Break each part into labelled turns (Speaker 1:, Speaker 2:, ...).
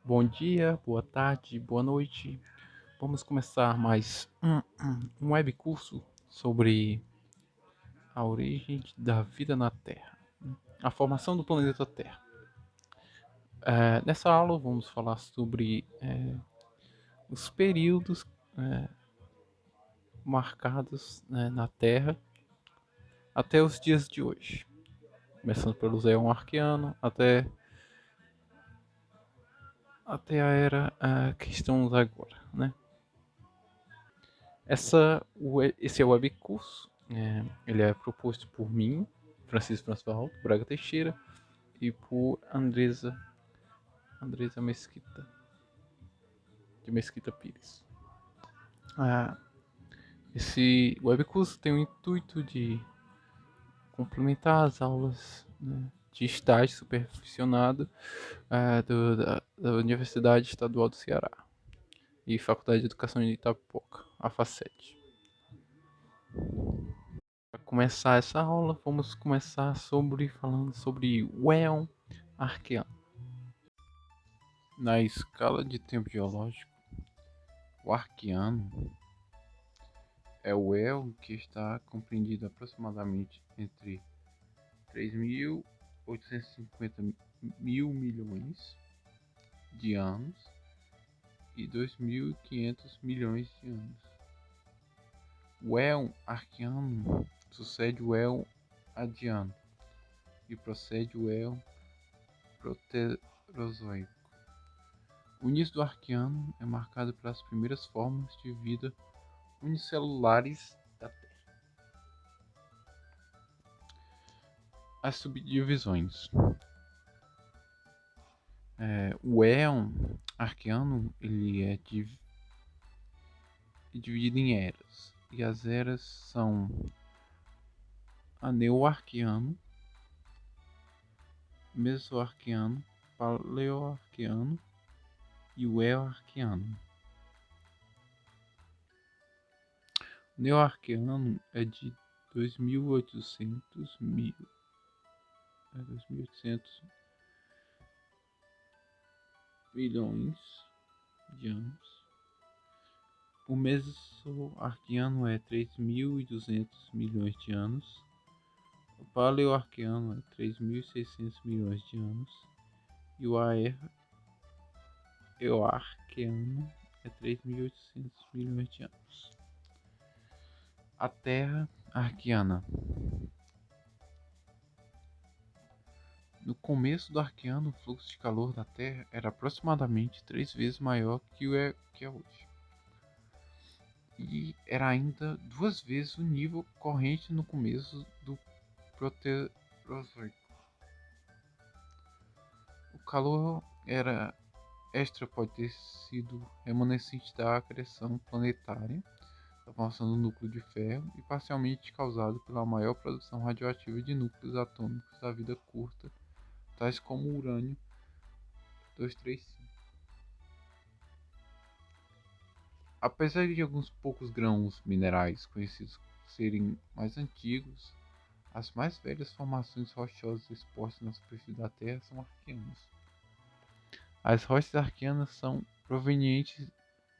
Speaker 1: Bom dia, boa tarde, boa noite. Vamos começar mais um web curso sobre a origem da vida na Terra, a formação do planeta Terra. Nessa aula vamos falar sobre os períodos marcados, na Terra até os dias de hoje, começando pelo Éon Arqueano até a era que estamos agora, né? Esse é o webcurso. Ele é proposto por mim, Francisco François Braga Teixeira, e por Andresa Mesquita, de Mesquita Pires. Ah, esse webcurso tem o intuito de complementar as aulas, né, de estágio supervisionado da Universidade Estadual do Ceará e Faculdade de Educação de Itapipoca, a FACET. Para começar essa aula, vamos começar falando sobre o éon arqueano. Na escala de tempo geológico, o arqueano é o éon que está compreendido aproximadamente entre 3.850 mil milhões de anos e 2.500 milhões de anos. O éon arqueano sucede o éon adiano e procede o éon proterozoico. O início do Arqueano é marcado pelas primeiras formas de vida unicelulares da Terra. As subdivisões. O éon Arqueano ele é dividido em eras. E as eras são a Neoarqueano, Mesoarqueano, Paleoarqueano e o Eoarqueano. O Neoarqueano é de 2.800 milhões de anos. O Mesoarqueano é 3.200 milhões de anos. O Paleoarqueano é 3.600 milhões de anos. E o Eoarqueano é 3.800 milhões de anos. A Terra Arqueana. No começo do Arqueano, o fluxo de calor da Terra era aproximadamente 3 vezes maior que é hoje. E era ainda 2 vezes o nível corrente no começo do Proterozoico. O calor era extra pode ter sido remanescente da acreção planetária, da formação do núcleo de ferro, e parcialmente causado pela maior produção radioativa de núcleos atômicos da vida curta, tais como o urânio 235. Apesar de alguns poucos grãos minerais conhecidos serem mais antigos, as mais velhas formações rochosas expostas na superfície da Terra são arqueanas. As rochas arqueanas são provenientes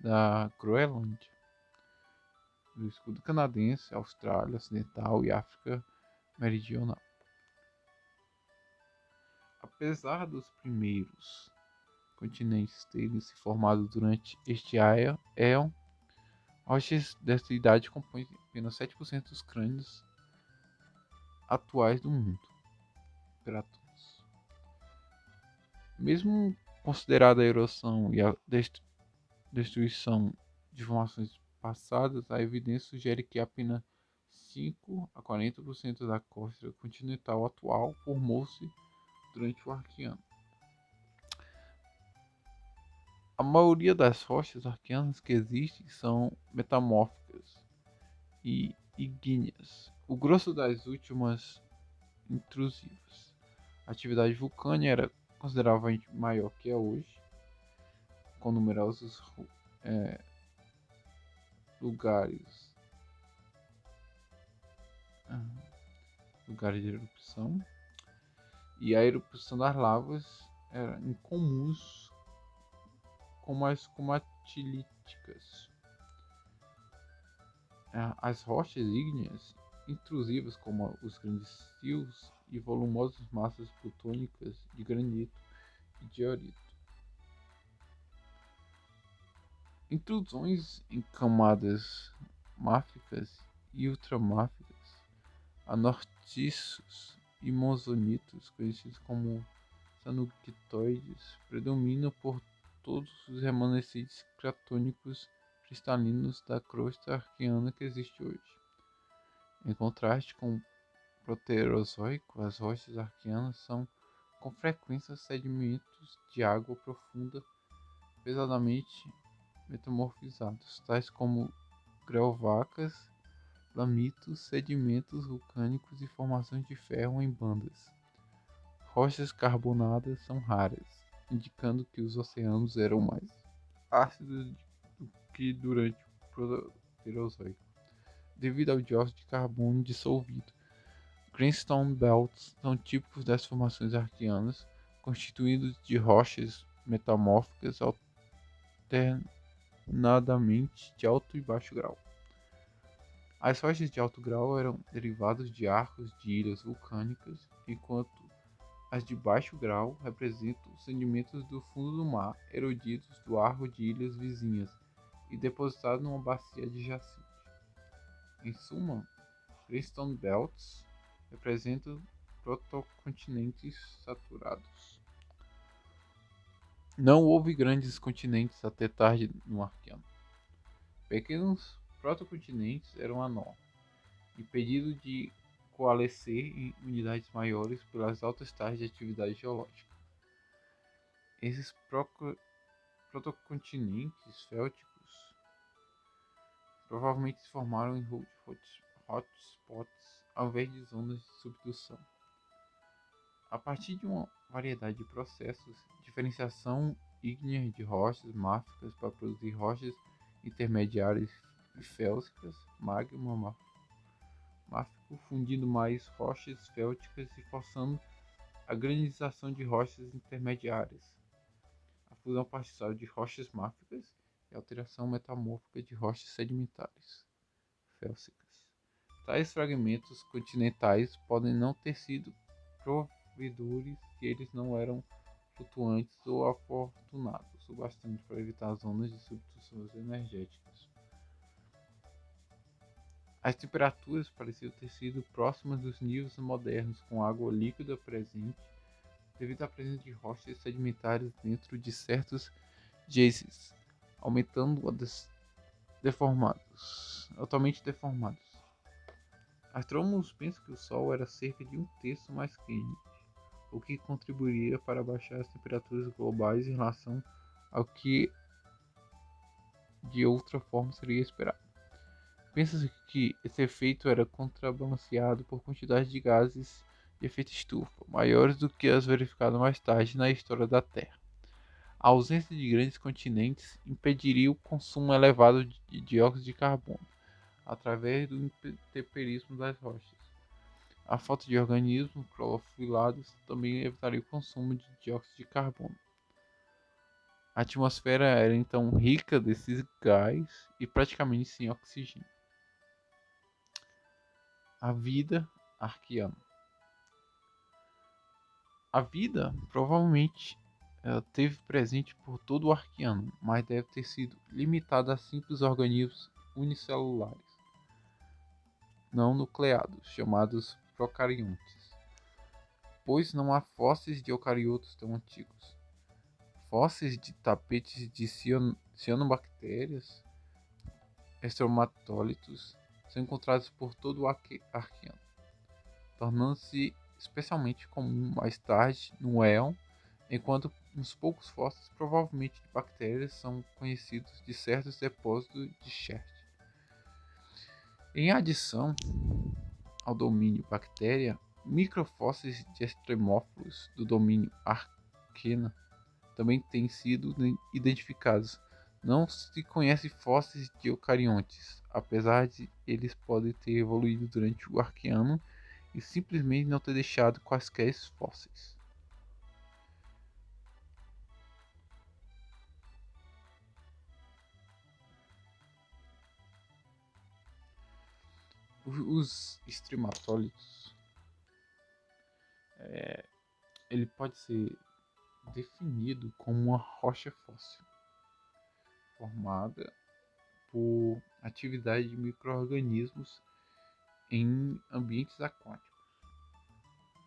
Speaker 1: da Groenlândia, do escudo canadense, Austrália Ocidental e África Meridional. Apesar dos primeiros continentes terem se formado durante este éon, rochas desta idade compõem apenas 7% dos crânios atuais do mundo. Mesmo considerada a erosão e a destruição de formações passadas, a evidência sugere que apenas 5 a 40% da crosta continental atual formou-se durante o Arqueano. A maioria das rochas arqueanas que existem são metamórficas e ígneas, o grosso das últimas intrusivas. A atividade vulcânica era consideravelmente maior que é hoje, com numerosos lugares de erupção, e a erupção das lavas era incomuns como as comatilíticas. As rochas ígneas intrusivas, como os grandes rios e volumosas massas plutônicas de granito e diorito. Intrusões em camadas máficas e ultramáficas, anortiços e monsonitos, conhecidos como sanukitoides, predominam por todos os remanescentes cratônicos cristalinos da crosta arqueana que existe hoje. Em contraste com o Proterozoico, as rochas arqueanas são com frequência sedimentos de água profunda pesadamente metamorfizados, tais como grãovacas, lamitos, sedimentos vulcânicos e formações de ferro em bandas. Rochas carbonadas são raras, indicando que os oceanos eram mais ácidos do que durante o Proterozoico, devido ao dióxido de carbono dissolvido. Greenstone belts são típicos das formações arqueanas, constituídos de rochas metamórficas alternadamente de alto e baixo grau. As rochas de alto grau eram derivados de arcos de ilhas vulcânicas, enquanto as de baixo grau representam sedimentos do fundo do mar, erodidos do arco de ilhas vizinhas e depositados numa bacia adjacente. Em suma, Greenstone belts representam protocontinentes saturados. Não houve grandes continentes até tarde no Arqueano. Pequenos protocontinentes eram a norma, impedidos de coalescer em unidades maiores pelas altas taxas de atividade geológica. Esses protocontinentes félticos provavelmente se formaram em hotspots ao invés de zonas de subdução. A partir de uma variedade de processos, diferenciação ígnea de rochas máficas para produzir rochas intermediárias e félsicas, magma máfico fundindo mais rochas félticas e forçando a granização de rochas intermediárias, a fusão parcial de rochas máficas e a alteração metamórfica de rochas sedimentares félsicas. Tais fragmentos continentais podem não ter sido provedores se eles não eram flutuantes ou afortunados o bastante para evitar zonas de subduções energéticas. As temperaturas pareciam ter sido próximas dos níveis modernos, com água líquida presente, devido à presença de rochas sedimentares dentro de certos geysers, aumentando altamente deformados. Astrônomos pensam que o Sol era cerca de 1/3 mais quente, o que contribuiria para baixar as temperaturas globais em relação ao que de outra forma seria esperado. Pensa-se que esse efeito era contrabalanceado por quantidades de gases de efeito estufa, maiores do que as verificadas mais tarde na história da Terra. A ausência de grandes continentes impediria o consumo elevado de dióxido de carbono, através do intemperismo das rochas. A falta de organismos clorofilados também evitaria o consumo de dióxido de carbono. A atmosfera era então rica desses gás e praticamente sem oxigênio. A vida arqueana. A vida provavelmente teve presente por todo o Arqueano, mas deve ter sido limitada a simples organismos unicelulares, não nucleados, chamados procariontes, pois não há fósseis de eucariotos tão antigos. Fósseis de tapetes de cianobactérias, estromatólitos, são encontrados por todo o Arqueano, tornando-se especialmente comum mais tarde no Éon, enquanto uns poucos fósseis, provavelmente de bactérias, são conhecidos de certos depósitos de Chert. Em adição ao domínio bactéria, microfósseis de extremófilos do domínio Arquena também têm sido identificados. Não se conhece fósseis de eucariontes, apesar de eles poderem ter evoluído durante o Arqueano e simplesmente não ter deixado quaisquer fósseis. Os estrematólitos, ele pode ser definido como uma rocha fóssil formada por atividade de micro-organismos em ambientes aquáticos.